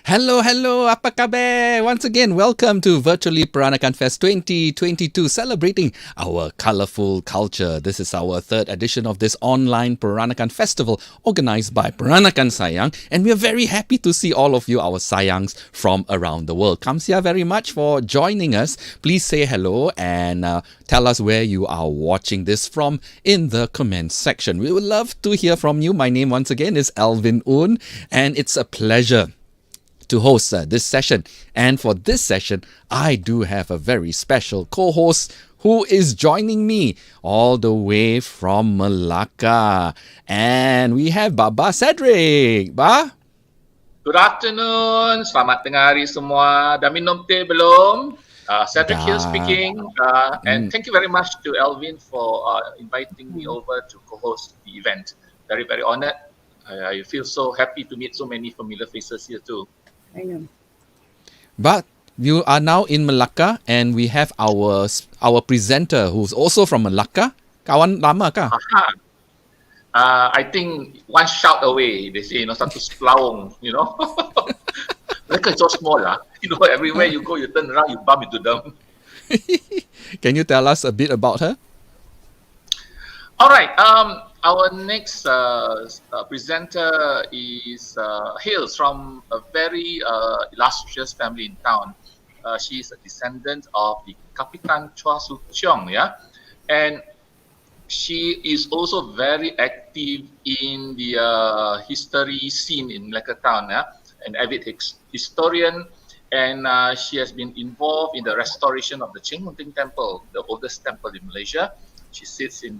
Hello, hello, apa khabar? Once again, welcome to Virtually Peranakan Fest 2022, celebrating our colourful culture. This is our third edition of this online Peranakan festival organized by Peranakan Sayang, and we are very happy to see all of you, our Sayangs, from around the world. Kamsia very much for joining us. Please say hello and tell us where you are watching this from in the comments section. We would love to hear from you. My name once again is Alvin Un, and it's a pleasure to host this session. And for this session, I do have a very special co-host who is joining me all the way from Malacca. And we have Baba Cedric. Ba? Good afternoon. Selamat tengah hari semua. Dah minum teh belum? Cedric here speaking. And thank you very much to Alvin for inviting me over to co-host the event. Very, very honored. I feel so happy to meet so many familiar faces here too. I know. But you are now in Malacca and we have our presenter who's also from Malacca. Kawan lama kah? I think one shout away, they say, satu selaung, Mereka so small, everywhere you go, you turn around, you bump into them. Can you tell us a bit about her? All right. Our next presenter hails from a very illustrious family in town. She is a descendant of the Kapitan Chua and she is also very active in the history scene in Malacca town. An avid historian, and she has been involved in the restoration of the Cheng Munting Temple, the oldest temple in Malaysia. She sits in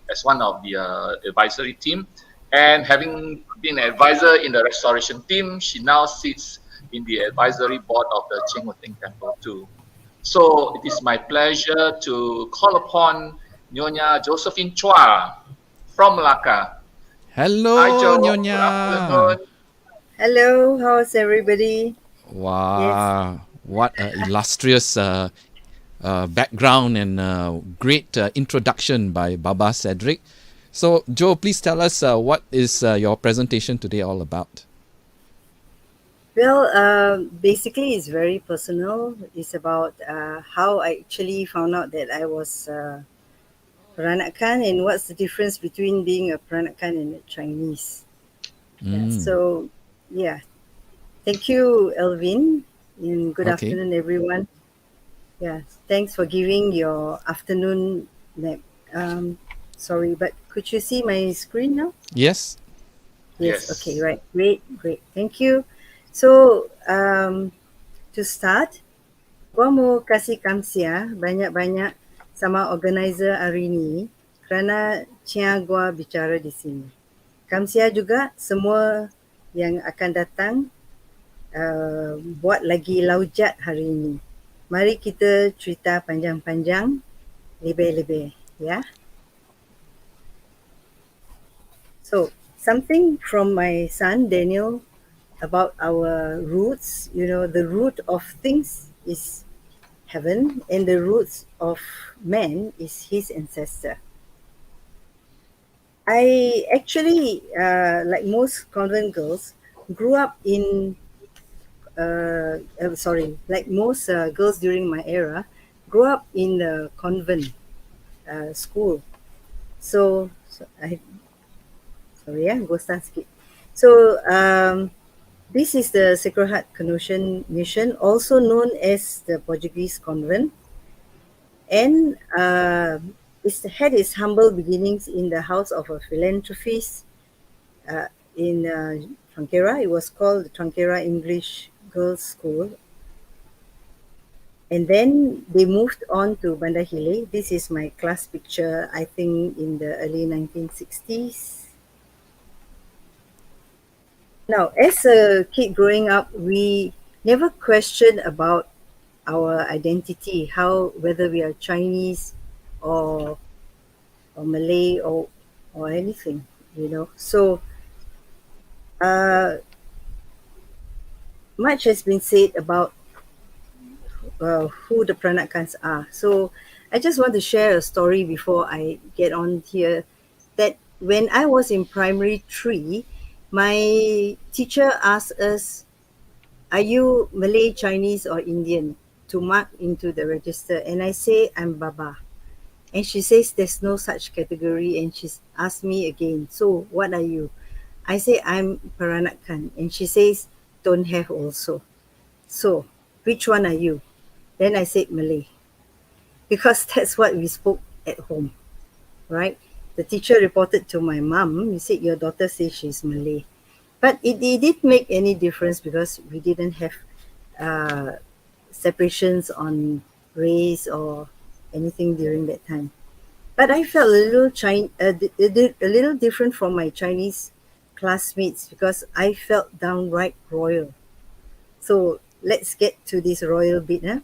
as one of the advisory team, and having been an advisor in the restoration team, she now sits in the advisory board of the Cheng Munting Temple too. So it is my pleasure to call upon Nyonya Josephine Chua from Malacca. Hello, Hi, Jo. Nyonya. Hello, how's everybody? Wow, what an illustrious background and great introduction by Baba Cedric. So, Joe, please tell us what is your presentation today all about? Well, basically, it's very personal. It's about how I actually found out that I was Peranakan and what's the difference between being a Peranakan and a Chinese. So, thank you, Elvin, and good afternoon, everyone. Yeah, thanks for giving your afternoon nap. Sorry, but could you see my screen now? Yes. Yes. Okay, right. Great. Thank you. So, to start, gua mau kasih kamsia banyak-banyak sama organizer hari ni kerana Chia gua bicara di sini. Kamsia juga semua yang akan datang buat lagi laujat hari ini. Mari kita cerita panjang-panjang, lebih-lebih, ya. So, something from my son Daniel about our roots. The root of things is heaven, and the roots of man is his ancestor. I actually, like most convent girls, grew up in like most girls during my era, grew up in the convent school. So go start skip. So this is the Sacred Heart Canossian Mission, also known as the Portuguese Convent, and it had its humble beginnings in the house of a philanthropist in Trankera. It was called the Trankera English Girls' School. And then they moved on to Bandar Hile. This is my class picture, I think, in the early 1960s. Now, as a kid growing up, we never questioned about our identity, whether we are Chinese or Malay or anything, So much has been said about who the Peranakans are. So I just want to share a story before I get on here, that when I was in primary 3, my teacher asked us are you Malay, Chinese, or Indian, to mark into the register? And I say, I'm Baba. And she says, there's no such category. And she's asked me again, so what are you? I say, I'm Peranakan. And she says, don't have also. So, which one are you? Then I said, Malay. Because that's what we spoke at home, right? The teacher reported to my mom, he said, your daughter says she's Malay. But it didn't make any difference because we didn't have uh, separations on race or anything during that time. But I felt a little different from my Chinese classmates because I felt downright royal. So let's get to this royal bit. Huh?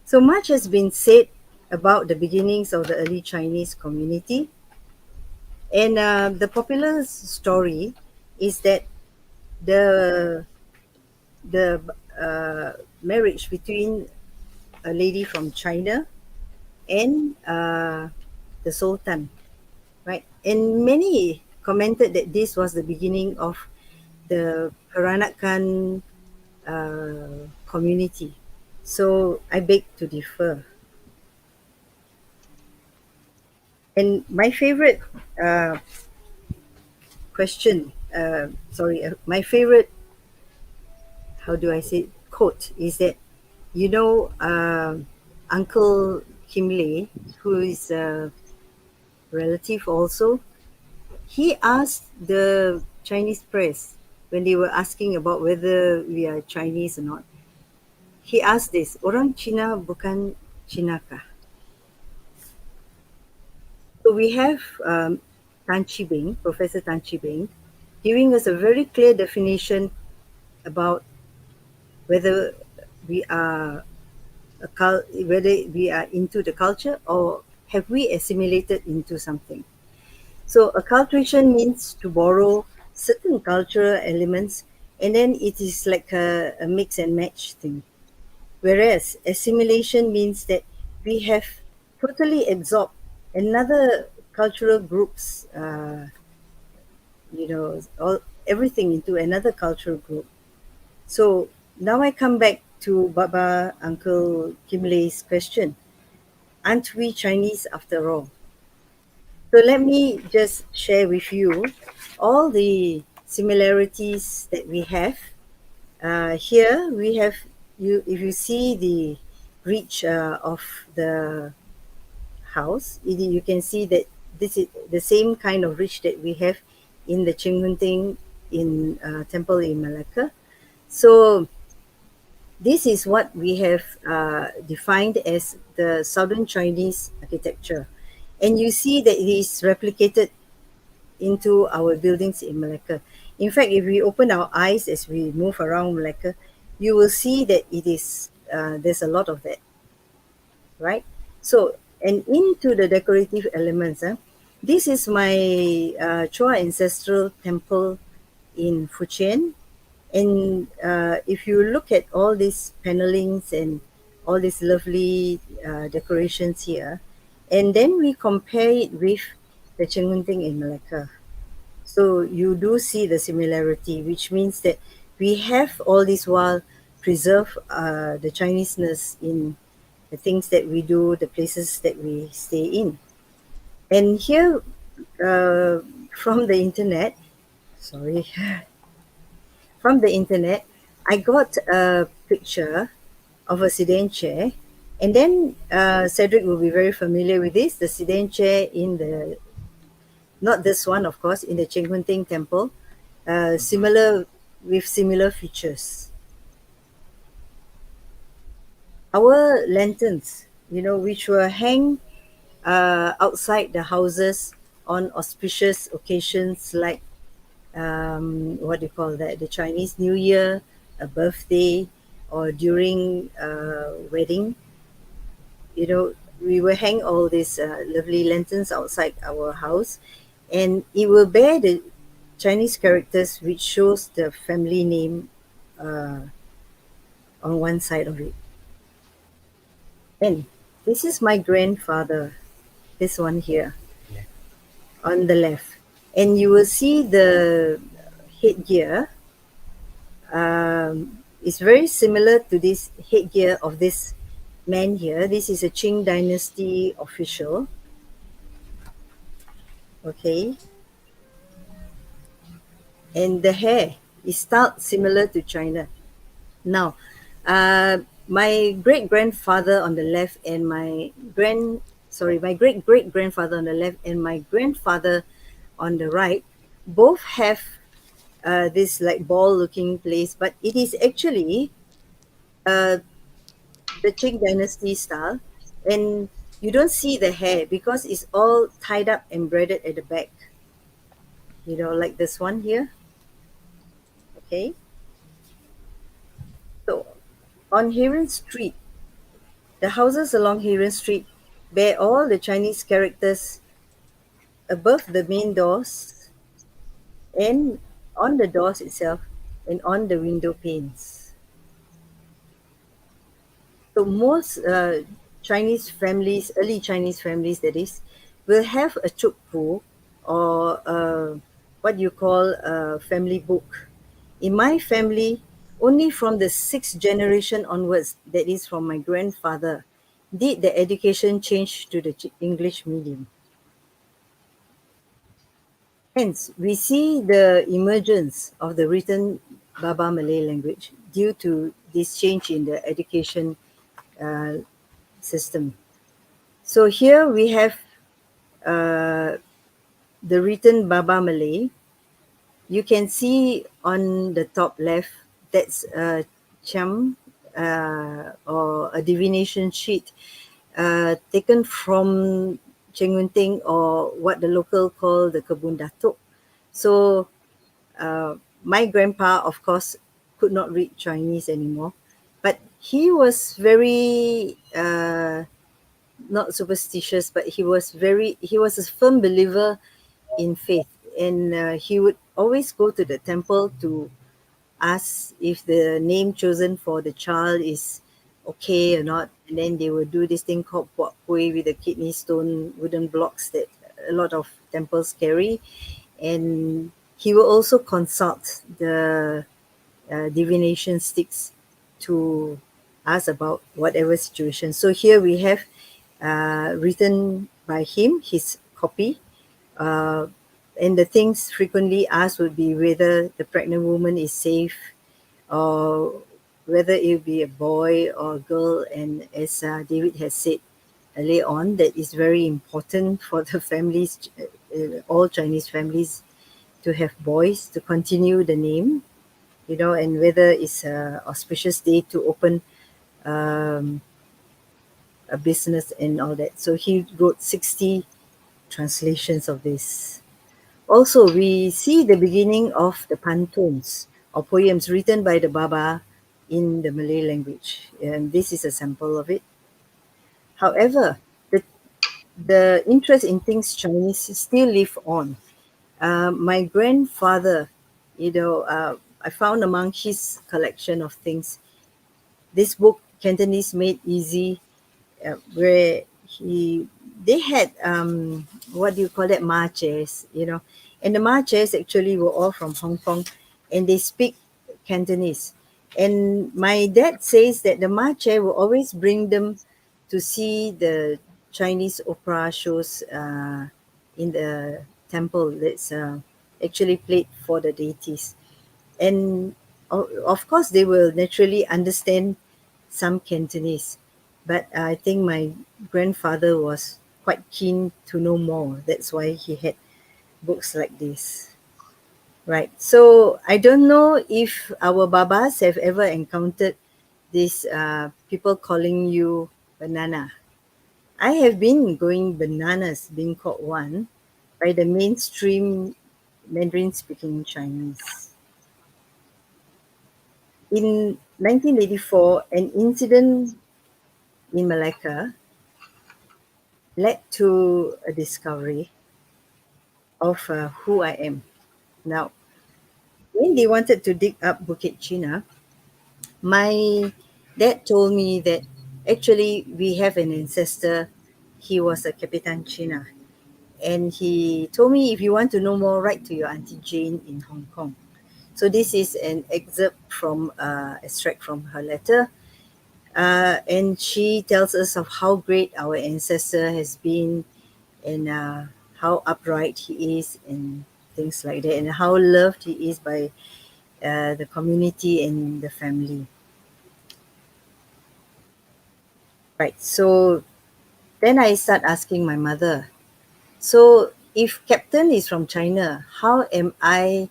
So much has been said about the beginnings of the early Chinese community. And the popular story is that the the marriage between a lady from China and the Sultan, right? And many commented that this was the beginning of the Peranakan community. So I beg to differ. And my favorite question, my favorite, how do I say, quote is that, you know, Uncle Kim Lei, who is a relative also, he asked the Chinese press when they were asking about whether we are Chinese or not. He asked this, orang Cina bukan Cina kah? So we have Tan Chi Bing, Professor Tan Chi Bing, giving us a very clear definition about whether we are whether we are into the culture or have we assimilated into something. So acculturation means to borrow certain cultural elements and then it is like a mix and match thing. Whereas assimilation means that we have totally absorbed another cultural group's, all everything into another cultural group. So now I come back to Baba Uncle Kim Lei's question. Aren't we Chinese after all? So let me just share with you all the similarities that we have. Here we have you. If you see the reach of the house, you can see that this is the same kind of reach that we have in the Chingunting in temple in Malacca. So this is what we have defined as the Southern Chinese architecture. And you see that it is replicated into our buildings in Malacca. In fact, if we open our eyes as we move around Malacca, you will see that it is there's a lot of that, right? So, and into the decorative elements, this is my Chua ancestral temple in Fujian. And if you look at all these panelings and all these lovely decorations here, and then we compare it with the Chengunting in Malacca. So you do see the similarity, which means that we have all this while preserve the Chineseness in the things that we do, the places that we stay in. And here, uh, from the internet, sorry, from the internet, I got a picture of a sedan chair. And then Cedric will be very familiar with this, the sedan chair in the, not this one, of course, in the Chengunting temple, similar with similar features. Our lanterns, which were hang outside the houses on auspicious occasions like what do you call that? The Chinese New Year, a birthday, or during wedding. We will hang all these lovely lanterns outside our house, and it will bear the Chinese characters, which shows the family name on one side of it. And this is my grandfather, this one here on the left, and you will see the headgear. is very similar to this headgear of this man here. This is a Qing dynasty official. Okay. And the hair is styled similar to China. Now, my great grandfather on the left and my great great grandfather on the left and my grandfather on the right both have this like ball looking place, but it is actually uh, the Qing dynasty style, and you don't see the hair because it's all tied up and braided at the back. Like this one here. Okay, so on Heron Street, the houses along Heron Street bear all the Chinese characters above the main doors and on the doors itself and on the window panes. So most Chinese families, early Chinese families that is, will have a chukpu or what you call a family book. In my family, only from the sixth generation onwards, that is from my grandfather, did the education change to the English medium. Hence, we see the emergence of the written Baba Malay language due to this change in the education uh, system. So here we have uh, the written Baba Malay. You can see on the top left, that's a cham or a divination sheet taken from Chengunting, or what the local call the Kebun Datuk. So my grandpa, of course, could not read Chinese anymore, but he was very not superstitious, but he was a firm believer in faith, and he would always go to the temple to ask if the name chosen for the child is okay or not. And then they will do this thing called puak kueh with the kidney stone wooden blocks that a lot of temples carry. And he will also consult the divination sticks to ask about whatever situation. So here we have written by him, his copy. Uh, and the things frequently asked would be whether the pregnant woman is safe, or whether it will be a boy or a girl. And as David has said earlier on, that is very important for the families, all Chinese families, to have boys to continue the name, and whether it's a auspicious day to open um, a business and all that. So he wrote 60 translations of this. Also, we see the beginning of the pantones or poems written by the Baba in the Malay language. And this is a sample of it. However, the interest in things Chinese still live on. My grandfather, I found among his collection of things this book, Cantonese Made Easy, where they had what do you call that, ma chairs, and the ma chairs actually were all from Hong Kong, and they speak Cantonese. And my dad says that the ma chair will always bring them to see the Chinese opera shows in the temple that's actually played for the deities. And of course, they will naturally understand some Cantonese. But I think my grandfather was quite keen to know more. That's why he had books like this. Right. So I don't know if our babas have ever encountered these people calling you banana. I have been going bananas being called one by the mainstream Mandarin speaking Chinese. In 1984, an incident in Malacca led to a discovery of who I am. Now, when they wanted to dig up Bukit China, my dad told me that actually we have an ancestor. He was a Capitan China. And he told me, if you want to know more, write to your Auntie Jane in Hong Kong. So this is an extract from her letter. And she tells us of how great our ancestor has been, and how upright he is, and things like that, and how loved he is by the community and the family. Right. So then I start asking my mother, so if Captain is from China, how am I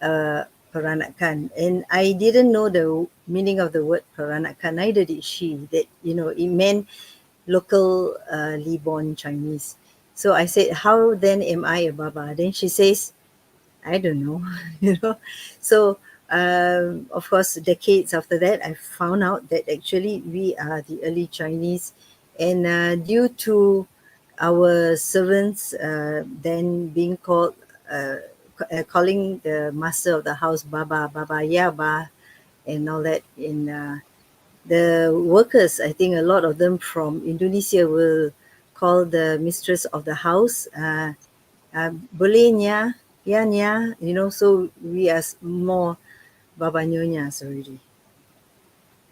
Peranakan? And I didn't know the meaning of the word Peranakan, neither did she, that, it meant local born Chinese. So I said, how then am I a Baba? Then she says, I don't know, you know. So, of course, decades after that, I found out that actually we are the early Chinese. And due to our servants then being called, calling the master of the house Baba, Baba, yeah, Ba, and all that. And the workers, I think a lot of them from Indonesia will call the mistress of the house boleh nya, ya nya, so we are more Baba Nyonyas already.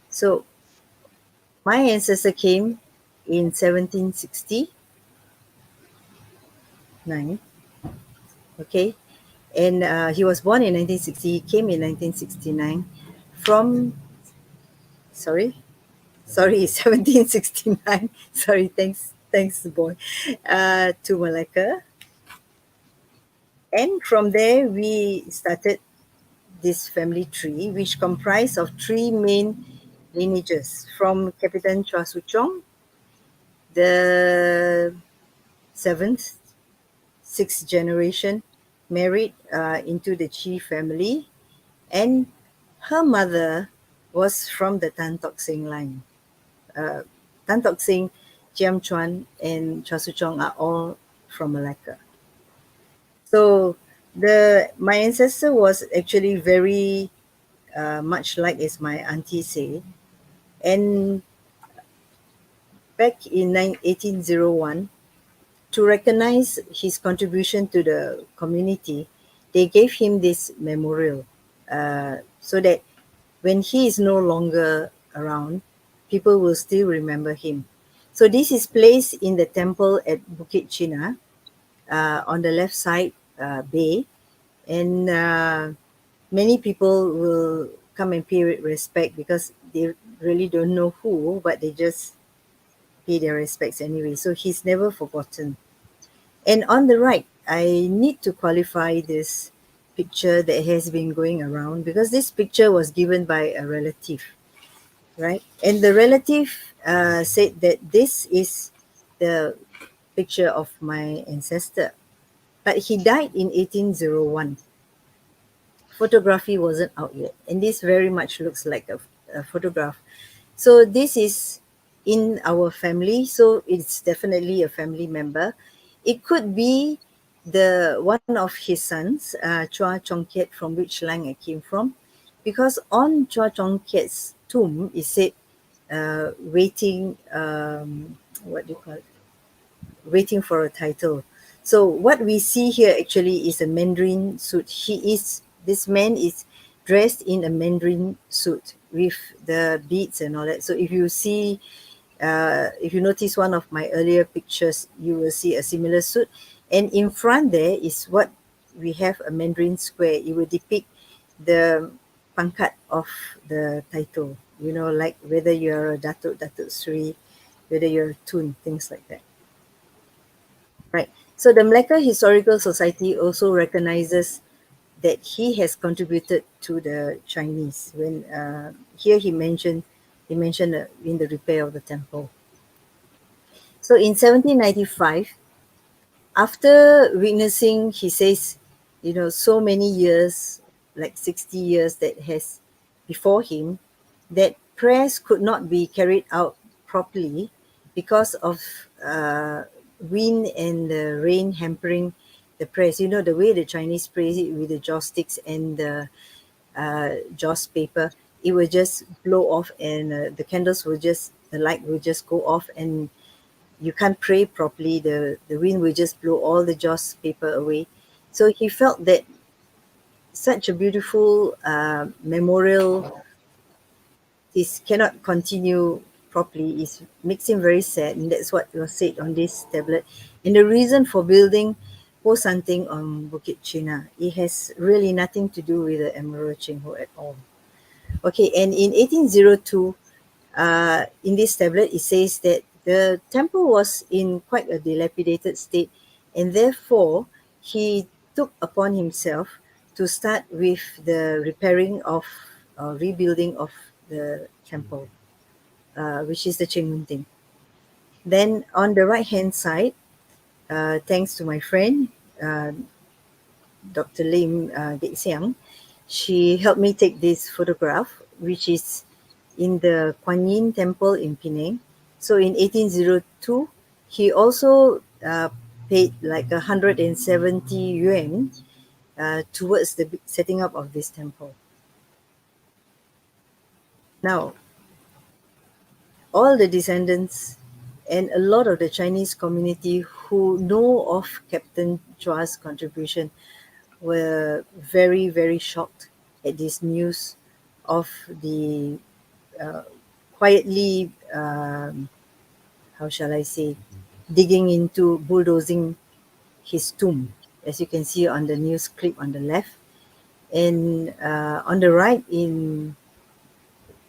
So my ancestor came in 1769, okay, and he was born in 1960, he came in 1969 from, sorry, 1769, sorry, thanks boy, to Malacca. And from there we started this family tree, which comprised of three main lineages from Captain Chua the seventh, sixth generation, married into the Chi family, and her mother was from the Tan Tock Seng line. Tan Tock Seng, Chiam Chuan, and Chua are all from Malacca. So my ancestor was actually very much like as my auntie say, and back in 1801, to recognize his contribution to the community, they gave him this memorial, so that when he is no longer around, people will still remember him. So this is placed in the temple at Bukit China, on the left side bay, and many people will come and pay respect because they really don't know who, but they just pay their respects anyway. So he's never forgotten. And on the right, I need to qualify this picture that has been going around, because this picture was given by a relative, right? And the relative said that this is the picture of my ancestor. But he died in 1801. Photography wasn't out yet. And this very much looks like a photograph. So this is in our family. So it's definitely a family member. It could be the one of his sons, Chua Chong Kiat, from which line I came from, because on Chua Chong Kiat's tomb it said waiting, what do you call it? Waiting for a title. So what we see here actually is a Mandarin suit. This man is dressed in a Mandarin suit with the beads and all that. So if you notice one of my earlier pictures, you will see a similar suit. And in front there is what we have, a Mandarin square. It will depict the pangkat of the title, like whether you're a Datuk, Datuk Sri, whether you're a Tun, things like that. Right. So the Malacca Historical Society also recognizes that he has contributed to the Chinese. When here he mentioned in the repair of the temple. So in 1795, after witnessing, he says, so many years, like 60 years that has before him, that prayers could not be carried out properly because of wind and the rain hampering the prayers. The way the Chinese pray it with the joss sticks and the joss paper, it will just blow off, and the light will just go off, and you can't pray properly. The wind will just blow all the joss paper away. So he felt that such a beautiful memorial this cannot continue properly. It makes him very sad, and that's what was said on this tablet. And the reason for building Po Santing on Bukit China, it has really nothing to do with the Emerald Ching Ho at all. Okay, and in 1802, in this tablet, it says that the temple was in quite a dilapidated state, and therefore he took upon himself to start with the repairing of rebuilding of the temple, which is the Chengunting. Then on the right hand side, thanks to my friend uh, Dr. Lim Dek Siang, she helped me take this photograph, which is in the Kuan Yin Temple in Penang. So in 1802, he also paid like 170 yuan towards the setting up of this temple. Now, all the descendants and a lot of the Chinese community who know of Captain Chua's contribution were very, very shocked at this news of the quietly, how shall I say, digging into bulldozing his tomb, as you can see on the news clip on the left. And on the right, in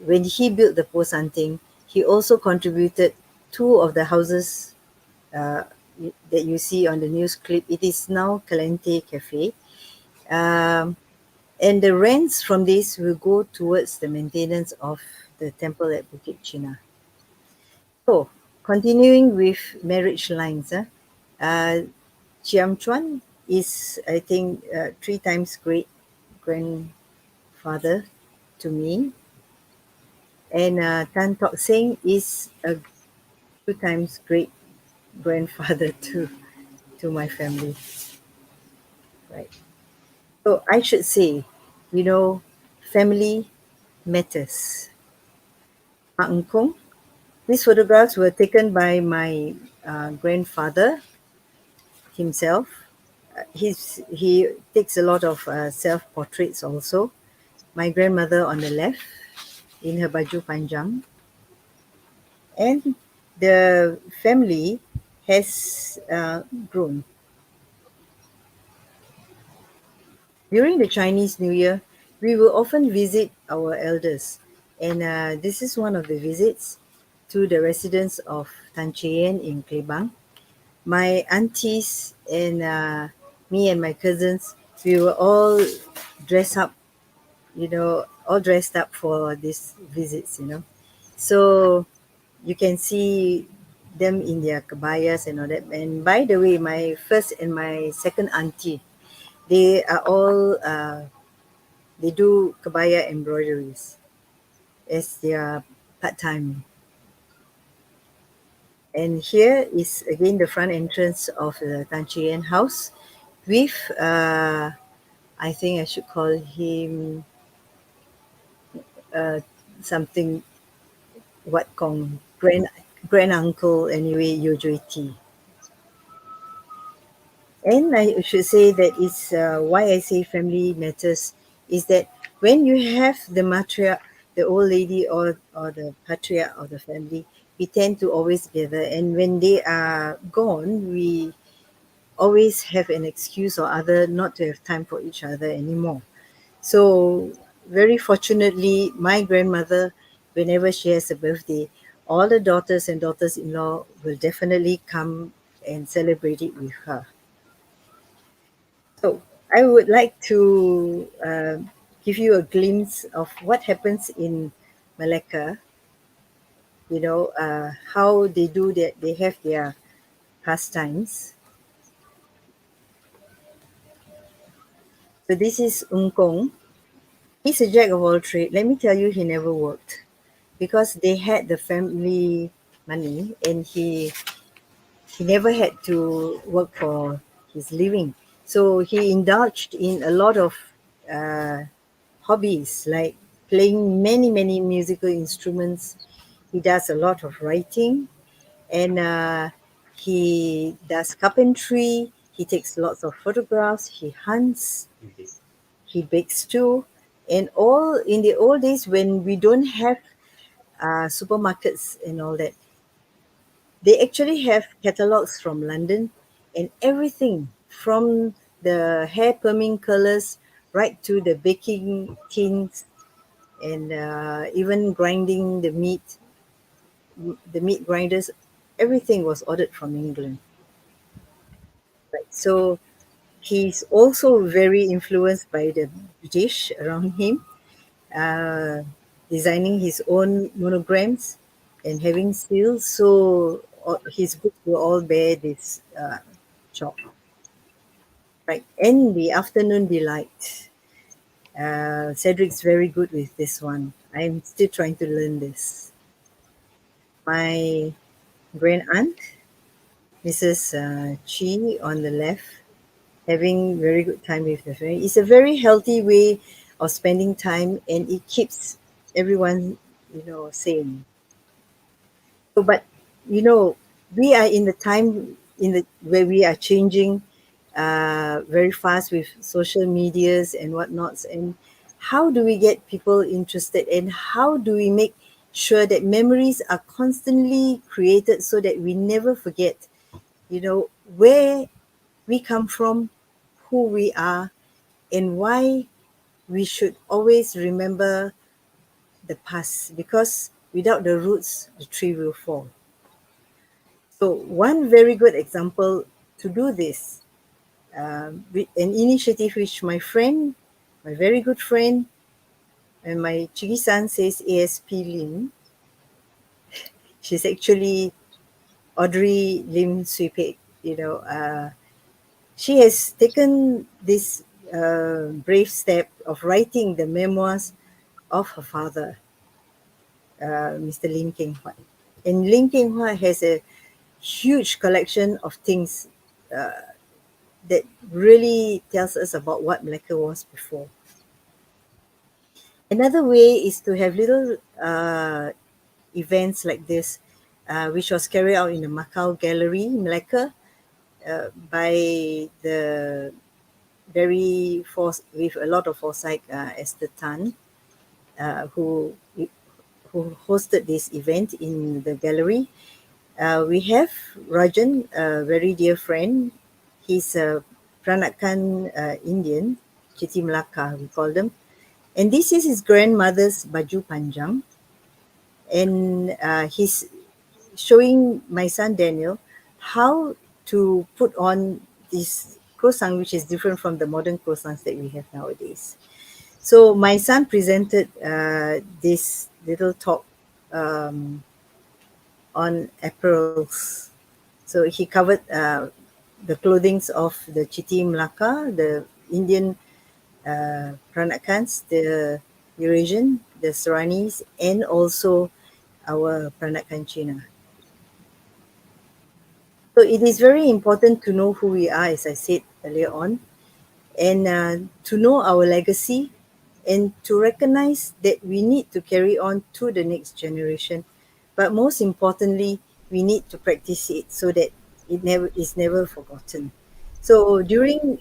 when he built the Po Santing, he also contributed two of the houses uh, that you see on the news clip. It is now Calente Cafe. Um, and the rents from this will go towards the maintenance of the temple at Bukit China. So, continuing with marriage lines, Chiam Chuan is, I think, 3 times great grandfather to me, and Tan Tock Seng is a 2 times great grandfather to my family, right? So I should say, family matters. Mak Engkong, these photographs were taken by my grandfather himself. He takes a lot of self-portraits also. My grandmother on the left in her baju panjang. And the family has grown. During the Chinese New Year, we will often visit our elders. And this is one of the visits to the residence of Tan Chien in Klebang. My aunties and me and my cousins, we were all dressed up, all dressed up for these visits. So you can see them in their kebayas and all that. And by the way, my first and my second auntie, they are all, they do kebaya embroideries as their part-time. And here is again the front entrance of the Tan Chien house with, I think I should call him uh, something, what kong, grand uncle anyway, Yo Jui T. And I should say that it's why I say family matters is that when you have the matriarch, the old lady or the patriarch of the family, we tend to always gather. And when they are gone, we always have an excuse or other not to have time for each other anymore. So very fortunately, my grandmother, whenever she has a birthday, all the daughters and daughters-in-law will definitely come and celebrate it with her. So I would like to give you a glimpse of what happens in Malacca. How they do that. They have their pastimes. So this is Ungkong. He's a jack of all trades. Let me tell you, he never worked because they had the family money, and he never had to work for his living. So he indulged in a lot of uh, hobbies like playing many, many musical instruments. He does a lot of writing, and he does carpentry. He takes lots of photographs. He hunts. He bakes too. And all in the old days when we don't have supermarkets and all that, they actually have catalogs from London and everything from the hair perming colors right to the baking tins and even grinding the meat grinders, everything was ordered from England. Right. So he's also very influenced by the British around him, uh, designing his own monograms and having seals. So his books will all bear this chalk. Right. And the afternoon delight. Cedric's very good with this one. I'm still trying to learn this. My grand aunt, Mrs. Chi, on the left, having very good time with the family. It's a very healthy way of spending time, and it keeps everyone, sane. So, but we are in the time in the where we are changing very fast with social medias and whatnots. And how do we get people interested, and how do we make sure that memories are constantly created so that we never forget, where we come from, who we are, and why we should always remember the past, because without the roots, the tree will fall. So, one very good example to do this, with an initiative which my very good friend, and my Chigi-san says ASP Lim, she's actually Audrey Lim Suipek, she has taken this brave step of writing the memoirs of her father, Mr. Lim Keng Huat. And Lim Keng Huat has a huge collection of things that really tells us about what Malacca was before. Another way is to have little events like this, which was carried out in the Macau Gallery, Malacca, by the with a lot of foresight, Esther Tan, who hosted this event in the gallery. We have Rajan, a very dear friend. He's a Peranakan Indian, Chiti Melaka, we call them. And this is his grandmother's baju panjang. And he's showing my son Daniel how to put on this croissant, which is different from the modern croissants that we have nowadays. So my son presented this little talk on apparels. So he covered the clothings of the Chiti Melaka, the Indian Peranakans, the Eurasian, the Saranis, and also our Peranakan China. So it is very important to know who we are, as I said earlier on, and to know our legacy, and to recognize that we need to carry on to the next generation. But most importantly, we need to practice it so that it never is never forgotten. So during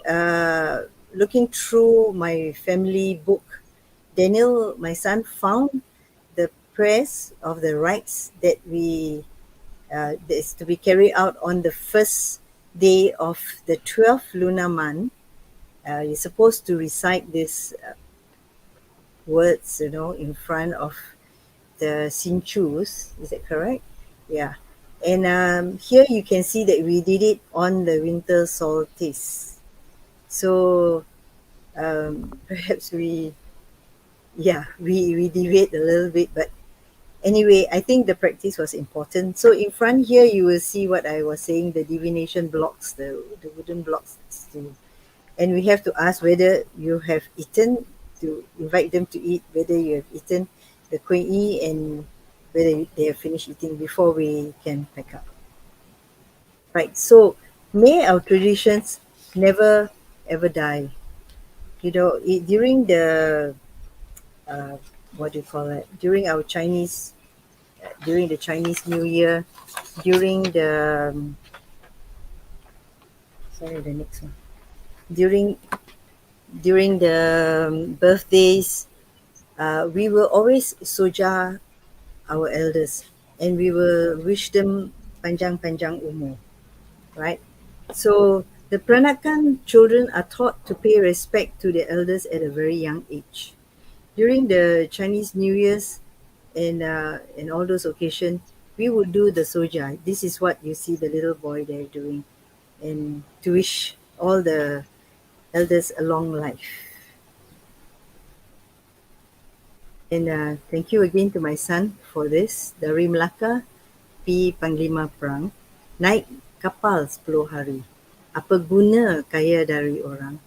looking through my family book, Daniel, my son, found the prayers of the rites that that is to be carried out on the first day of the 12th lunar month. You're supposed to recite these words, in front of the Sinchus. Is that correct? Yeah. And here you can see that we did it on the winter solstice. So perhaps we deviate a little bit, but anyway, I think the practice was important. So in front here, you will see what I was saying, the divination blocks, the wooden blocks. And we have to ask whether you have eaten, to invite them to eat, whether you have eaten the kuih yi and whether they have finished eating before we can pack up. Right, so may our traditions never ever die. During the, uh, what do you call it, during the Chinese New Year, during the, sorry, the next one, during during the birthdays, we will always soja our elders, and we will wish them panjang-panjang umur, right? So the Peranakan children are taught to pay respect to their elders at a very young age. During the Chinese New Year's and all those occasions, we would do the soja. This is what you see the little boy there doing, and to wish all the elders a long life. And thank you again to my son for this. Dari Melaka, Pi Panglima Perang, naik kapal 10 hari. Apa guna kaya dari orang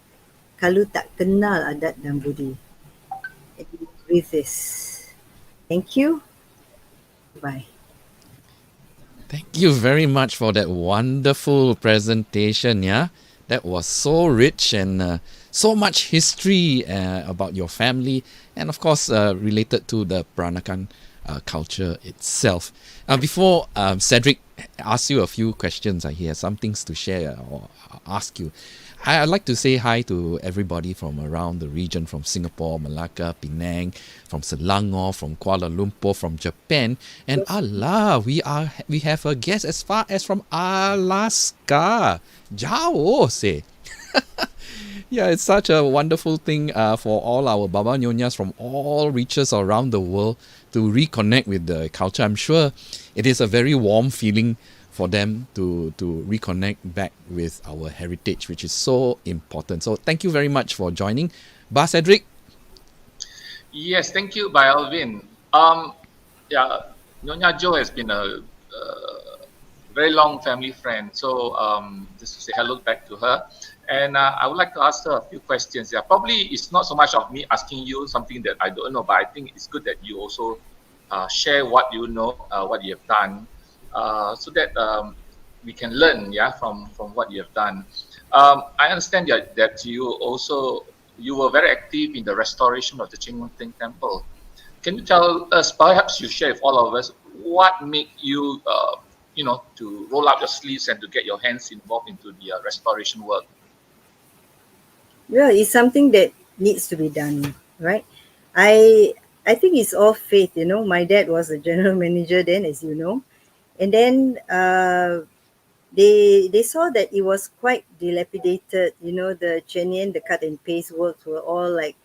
kalau tak kenal adat dan budi? And with this, thank you. Bye. Thank you very much for that wonderful presentation. Yeah, that was so rich and so much history about your family, and of course related to the Peranakan culture itself. Before Cedric asks you a few questions, he has some things to share or ask you. I'd like to say hi to everybody from around the region, from Singapore, Malacca, Penang, from Selangor, from Kuala Lumpur, from Japan, and Allah, we have a guest as far as from Alaska. Jauh, say. Yeah, it's such a wonderful thing for all our Baba Nyonyas from all reaches around the world to reconnect with the culture. I'm sure it is a very warm feeling for them to reconnect back with our heritage, which is so important. So thank you very much for joining. Ba Cedric? Yes, thank you, by Alvin. Yeah, Nyonya Jo has been a very long family friend. So just to say hello back to her. And I would like to ask her a few questions. Yeah, probably it's not so much of me asking you something that I don't know, but I think it's good that you also share what you know, what you have done, so that we can learn, yeah, from what you have done. I understand that you were very active in the restoration of the Chingmunting Temple. Can you tell us, perhaps you share with all of us, what made you, to roll up your sleeves and to get your hands involved into the restoration work? Well, it's something that needs to be done, right? I think it's all faith. My dad was a general manager then, as you know, and then they saw that it was quite dilapidated. The Chenyan, the cut and paste works were all like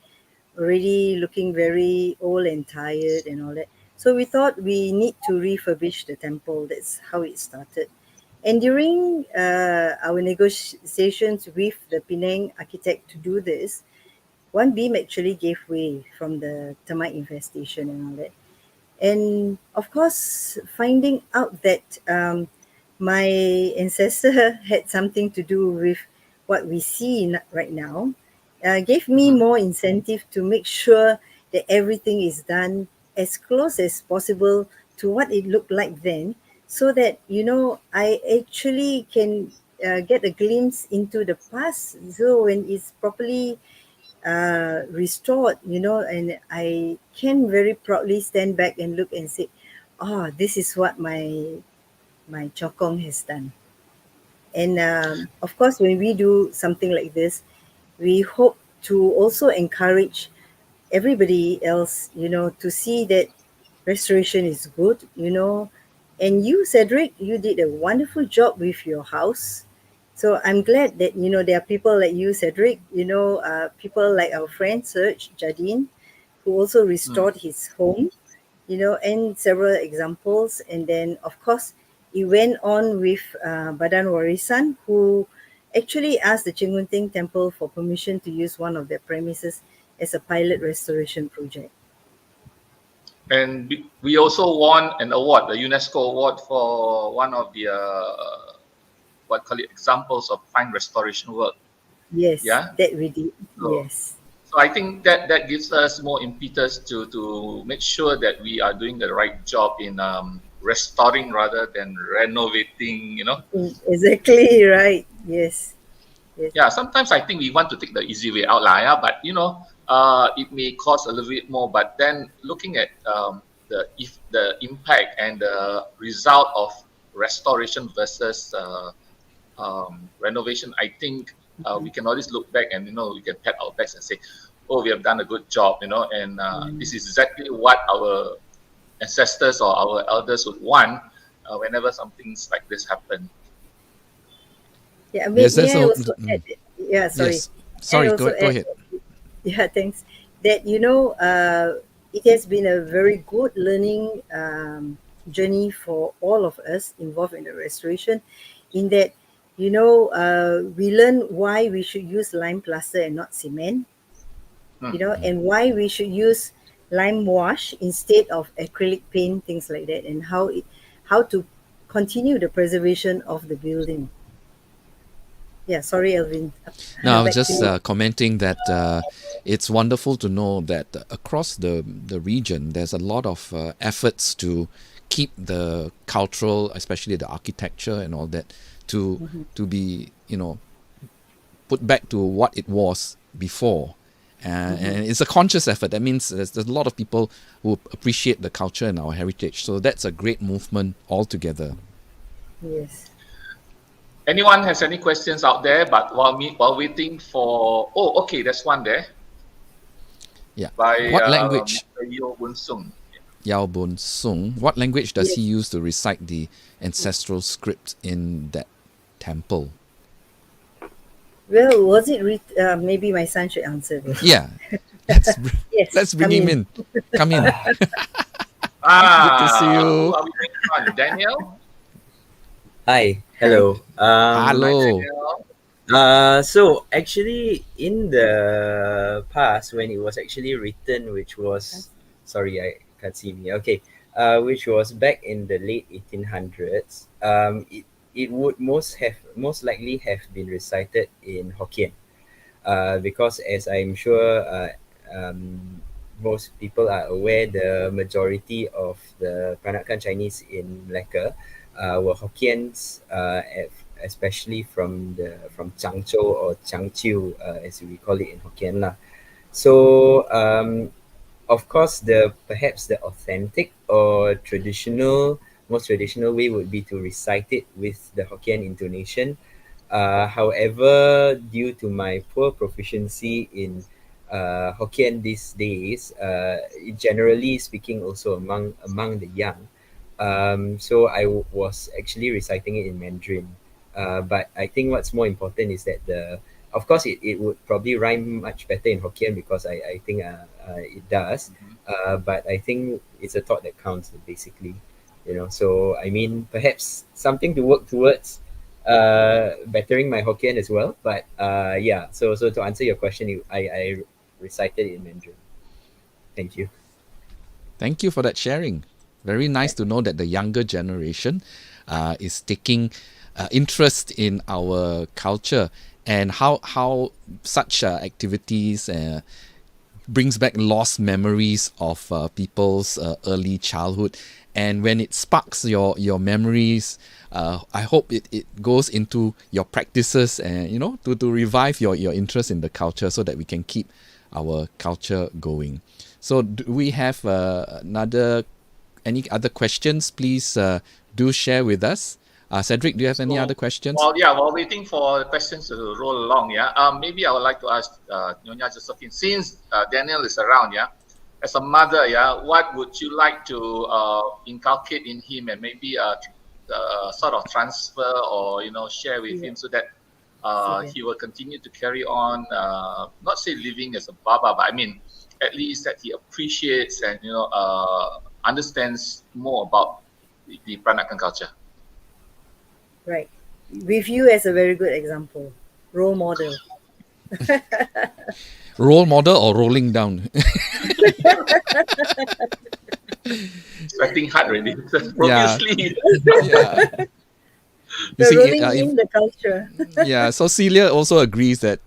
already looking very old and tired and all that. So we thought we need to refurbish the temple. That's how it started. And during our negotiations with the Penang architect to do this, one beam actually gave way from the termite infestation and all that. And of course, finding out that my ancestor had something to do with what we see right now gave me more incentive to make sure that everything is done as close as possible to what it looked like then, so that I actually can get a glimpse into the past. So when it's properly restored, and I can very proudly stand back and look and say, oh, this is what my chokong has done. And of course, when we do something like this, we hope to also encourage everybody else, to see that restoration is good, And you, Cedric, you did a wonderful job with your house. So I'm glad that, there are people like you, Cedric, people like our friend Serge Jardine, who also restored his home, and several examples. And then, of course, he went on with Badan Warisan, who actually asked the Chingunting Temple for permission to use one of their premises as a pilot restoration project. And we also won an award, the UNESCO award, for one of the examples of fine restoration work. Yes, yeah, that we did. so, Yes. So I think that gives us more impetus to make sure that we are doing the right job in restoring rather than renovating. Exactly right. Yes. Yeah, sometimes I think we want to take the easy way out, yeah, but it may cost a little bit more. But then looking at the impact and the result of restoration versus renovation, I think we can always look back and we can pat our backs and say, oh, we have done a good job, and this is exactly what our ancestors or our elders would want whenever something like this happen. Yeah, Yes, that's may I all. also add, yeah, sorry. Yes. May I Sorry, also go add, ahead. yeah, thanks, that, it has been a very good learning journey for all of us involved in the restoration, in that, we learn why we should use lime plaster and not cement, and why we should use lime wash instead of acrylic paint, things like that, and how to continue the preservation of the building. Yeah, sorry, Elvin. No, I was Back to just you. commenting that it's wonderful to know that across the region, there's a lot of efforts to keep the cultural, especially the architecture and all that, to be put back to what it was before. And it's a conscious effort. That means there's a lot of people who appreciate the culture and our heritage. So that's a great movement altogether. Yes. Anyone has any questions out there? But while waiting for, okay, there's one there Yeah. by What language, Mr. Yeo Bun Sung. Yao Bun Sung, what language does Yes. he use to recite the ancestral script in that temple? Well, was it maybe my son should answer this. Yeah. Let's, Yes. let's bring come him in. Come in. Good to see Who you. are we waiting on? Daniel? Hi, hello. Hello. Daniel? So actually, in the past, when it was actually written, which was, sorry, I can't see me. Okay, which was back in the late 1800s. It would most likely have been recited in Hokkien, because as I'm sure, most people are aware, the majority of the Peranakan Chinese in Malacca were Hokkiens, especially from Changzhou or Changqiu, as we call it in Hokkien lah. So of course, perhaps the authentic or most traditional way would be to recite it with the Hokkien intonation. However, due to my poor proficiency in Hokkien these days, generally speaking, also among the young, so I was actually reciting it in Mandarin. But I think what's more important is that of course, it would probably rhyme much better in Hokkien, because I think it does. But I think it's a thought that counts, basically. So I mean, perhaps something to work towards, bettering my Hokkien as well. But yeah, so to answer your question, I recited it in Mandarin. Thank you. Thank you for that sharing. Very nice to know that the younger generation is taking interest in our culture, and how such activities brings back lost memories of people's early childhood. And when it sparks your memories, I hope it goes into your practices, and to revive your interest in the culture, so that we can keep our culture going. So do we have any other questions? Please do share with us. Cedric, do you have any other questions? While waiting for the questions to roll along, maybe I would like to ask Nyonya Josephine, since Daniel is around, as a mother, what would you like to inculcate in him, and maybe sort of transfer or share with him, so that he will continue to carry on, not say living as a Baba, but I mean at least that he appreciates and understands more about the Peranakan culture. Right. With you as a very good example, role model. Role model or rolling down? Sweating hard already, obviously. Yeah. You We're rolling in the culture. Yeah, so Celia also agrees that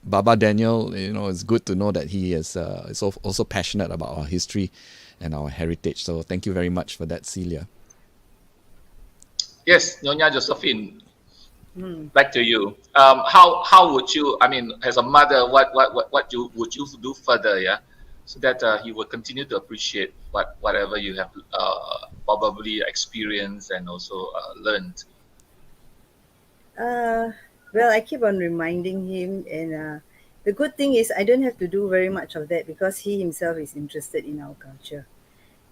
Baba Daniel, it's good to know that he is also passionate about our history and our heritage. So thank you very much for that, Celia. Yes, Nyonya Josephine, back to you. How would you, I mean, as a mother, what would you do further, so that he will continue to appreciate whatever you have probably experienced and also learned? Well, I keep on reminding him, and the good thing is I don't have to do very much of that because he himself is interested in our culture.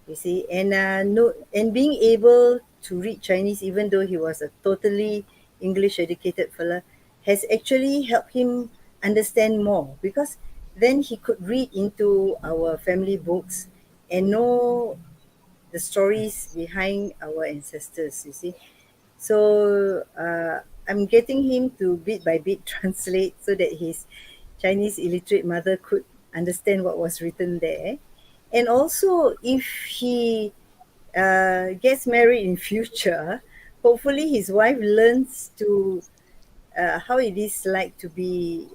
You see, and no, and being able to read Chinese, even though he was a totally English educated fella, has actually helped him understand more because then he could read into our family books and know the stories behind our ancestors. You see, so I'm getting him to bit by bit translate so that his Chinese illiterate mother could understand what was written there. And also, if he gets married in future, hopefully his wife learns to how it is like to be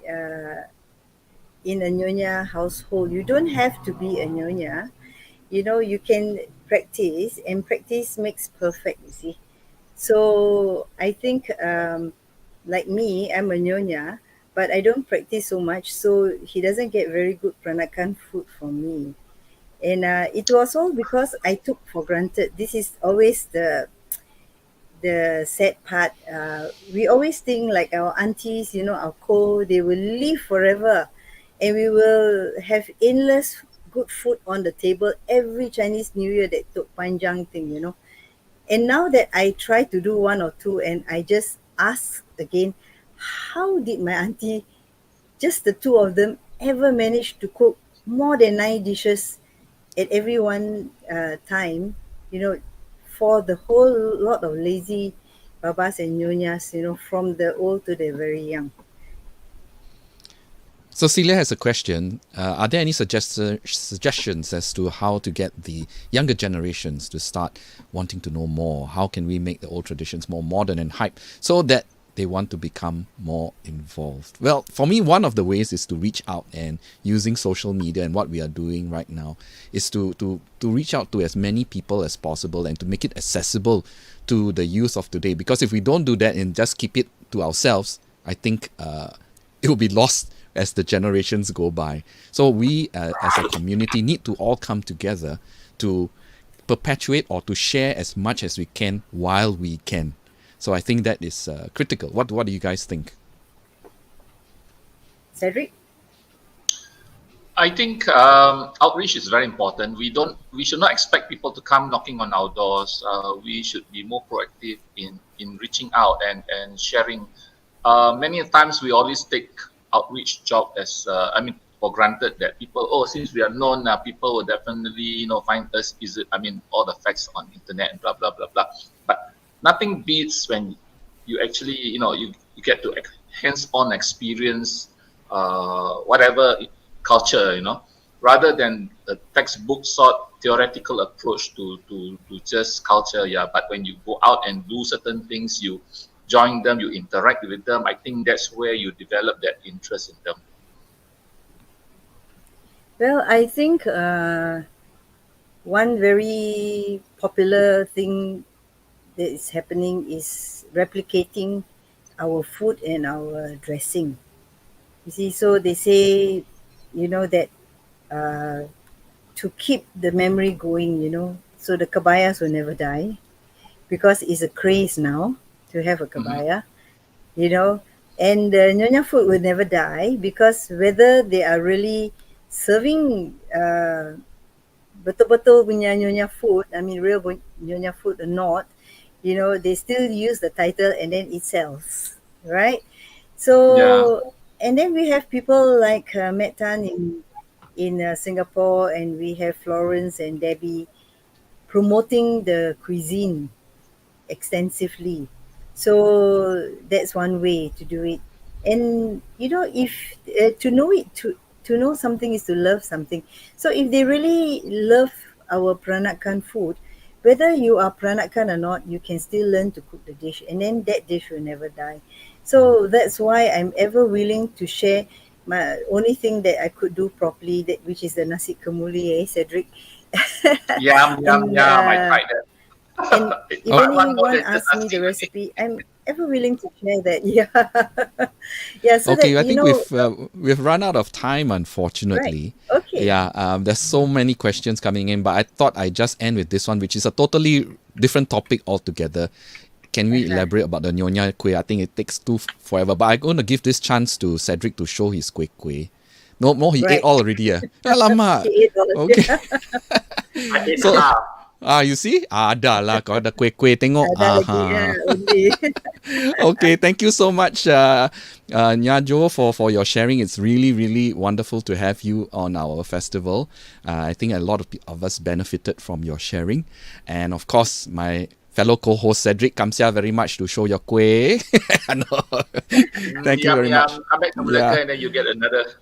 in a Nyonya household. You don't have to be a Nyonya. You know, you can practice, and practice makes perfect, you see. So I think, like me, I'm a nyonya, but I don't practice so much. So he doesn't get very good Peranakan food from me. And it was all because I took for granted. This is always the sad part. We always think like our aunties, you know, our ko, they will live forever, and we will have endless good food on the table every Chinese New Year. That took panjang thing, you know. And now that I try to do one or two, and I just ask again, how did my auntie, just the two of them, ever manage to cook more than 9 dishes at every one time, you know, for the whole lot of lazy babas and nyonyas, you know, from the old to the very young. So Celia has a question. Are there any suggestions as to how to get the younger generations to start wanting to know more? How can we make the old traditions more modern and hype so that they want to become more involved? Well, for me, one of the ways is to reach out, and using social media, and what we are doing right now is to reach out to as many people as possible and to make it accessible to the youth of today. Because if we don't do that and just keep it to ourselves, I think it will be lost as the generations go by. So we as a community need to all come together to perpetuate or to share as much as we can while we can. So I think that is critical. What do you guys think? Cedric? I think outreach is very important. We should not expect people to come knocking on our doors. We should be more proactive in reaching out and sharing. Many times we always take outreach job as for granted, that people, since we are known, people will definitely find us. All the facts on internet and blah blah blah blah. But nothing beats when you actually you get to hands-on experience whatever culture, rather than the textbook sort theoretical approach to just culture. Yeah, but when you go out and do certain things, you join them, you interact with them, I think that's where you develop that interest in them. Well, I think one very popular thing that is happening is replicating our food and our dressing. You see, so they say, that to keep the memory going, so the kabayas will never die because it's a craze now to have a kabaya, and the nyonya food will never die because whether they are really serving betul-betul punya nyonya food, real nyonya food or not, they still use the title and then it sells, right? So, Yeah. and then we have people like Matt Tan in Singapore, and we have Florence and Debbie promoting the cuisine extensively. So that's one way to do it. And if to know it, to know something is to love something. So if they really love our Peranakan food, whether you are Peranakan or not, you can still learn to cook the dish, and then that dish will never die. So that's why I'm ever willing to share my only thing that I could do properly, that which is the nasi kemuli, Cedric. Yum, And I tried that. and if One more anyone than just asks me nasi the with it. recipe, I'm ever willing to share that. Yeah, yeah. So Okay, that I think we've run out of time, unfortunately. Right. Okay. Yeah, there's so many questions coming in, but I thought I'd just end with this one, which is a totally different topic altogether. can we elaborate about the Nyonya kuih? I think it takes forever. But I'm going to give this chance to Cedric to show his kuih. No more, he ate all already. Alamak. He ate all of Okay. I ate So- half. You see? Ada lah. Kau ada kuih-kuih. Tengok. Ada lagi undi. Okay, thank you so much, Nyajo, for your sharing. It's really, really wonderful to have you on our festival. I think a lot of us benefited from your sharing. And of course, my fellow co-host Cedric comes here very much to show your kuih. Thank you very much. Come back to Malacca and then you get another.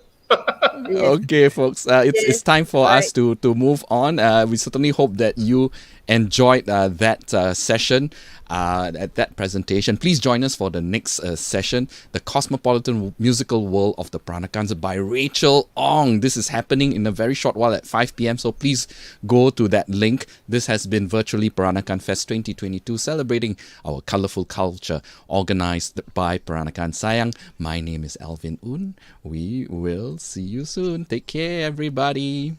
Okay, folks, it's time for us to move on. We certainly hope that you enjoyed that session, at that presentation. Please join us for the next session, The Cosmopolitan Musical World of the Peranakans by Rachel Ong. This is happening in a very short while at 5 p.m. So please go to that link. This has been Virtually Peranakan Fest 2022, celebrating our colorful culture, organized by Peranakan Sayang. My name is Alvin Un. We will see you soon. Take care, everybody.